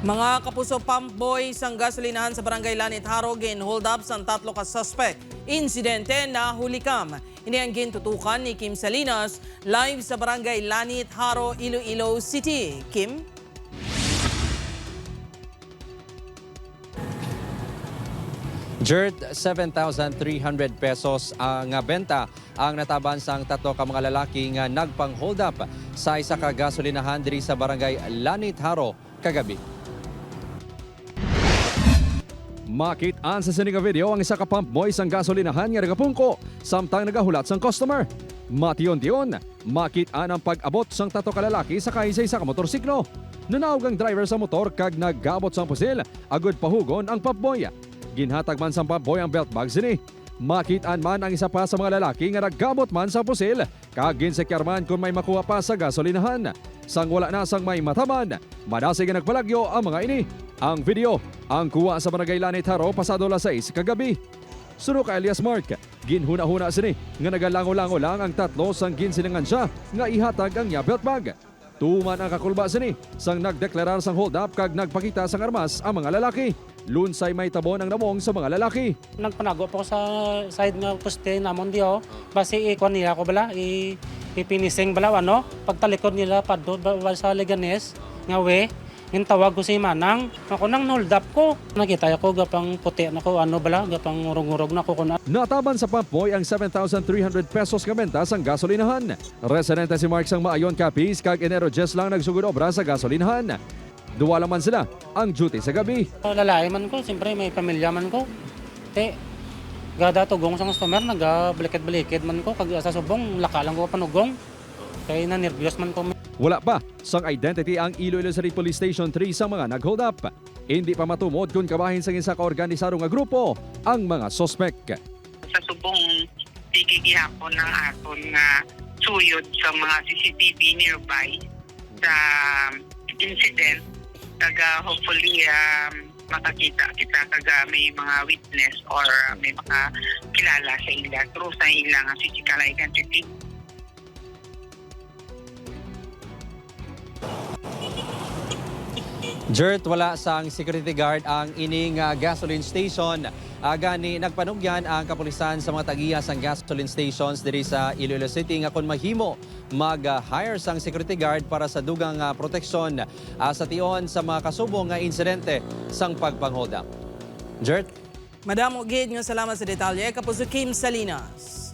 Mga kapuso, pump boy sang gasolinahan sa barangay Lanit Haro hold up sang 3 ka suspect. Insidente na hulikam. Ini ang gintutukan ni Kim Salinas live sa barangay Lanit Haro, Iloilo City. Kim? Jert, 7,300 pesos ang benta ang nataban sang 3 ka mga lalaki nga nagpang-hold up sa isa ka gasolinahan diri sa barangay Lanit Haro kagabi. Makit-an sa sininga video ang isa ka pump boy sang gasolinahan nga nagapungko samtang nagahulat sang customer. Mation-tion, makit-an ang pag-abot sang 3 ka lalaki sa isa ka motorsiklo. Nanawag ang driver sa motor kag nagabot sang pusil, agud pahugon ang pump boy. Ginhatag man sa pump boy ang belt bag sini. Makit-an man ang isa pa sa mga lalaki nga naggamot man sa pusil kag ginsekyar man kung may makuha pa sa gasolinahan. Sang wala na sang may mataman, madasig nga nagpalagyo ang mga ini. Ang video ang kuha sa barangay Lanit Haro pasado alas 6 kagabi. Suno ka Elias Mark, ginhuna-huna sini nga nagalango-lango lang ang 3 sang ginsilingan siya nga ihatag ang niya belt bag. Tuman ang kakulba sini sang nagdeklarar sang hold up kag nagpakita sang armas ang mga lalaki. Lunsay may tabon ang namong sa mga lalaki. Nagpanago po sa side nga poste namon diyo. Basi ikuan nila ko bala ipinising bala ano. Pagtalikod nila padto sa Leganes nga we yung tawag ko si Manang. Ako nang hold up ko. Nakita ko gapang puti na ko ano bala gapang ngurog-ngurog na ko kuna. Nataban sa pump boy ang 7,300 pesos ka benta sang gasolinahan. Residente si Mark sang Maayon Capiz kag Enero 10 lang nagsugod obra sa gasolinahan. Duwa man sila ang duty sa gabi. Lalaki man ko, siyempre may pamilya man ko. Te, gada tugong sa customer, nag-baliket-baliket man ko. Kag sa subong, laka lang ko panugong. Kaya na nervyos man ko. Wala pa sang identity ang Iloilo City Police Station 3 sa mga nag-hold up. Hindi pa matumod kung kabahin sa isa ka organisado nga grupo ang mga sospek. Sa subong tigigihapon ng aton nga suyod sa mga CCTV nearby sa incident. Taga hopefully makakita kita kaga may mga witness or may mga kilala sa ila through sa ilang physical identity. Jert, wala sang security guard ang ining gasoline station. Gani nagpanugyan ang kapulisan sa mga tagiya sang gasoline stations diri sa Iloilo City nga kun mahimo mag-hire sang security guard para sa dugang proteksyon sa tion sa mga kasubong nga insidente sang pagpang-hold up. Jert? Madam Ogid, nga salamat sa detalye. Kapuso Kim Salinas.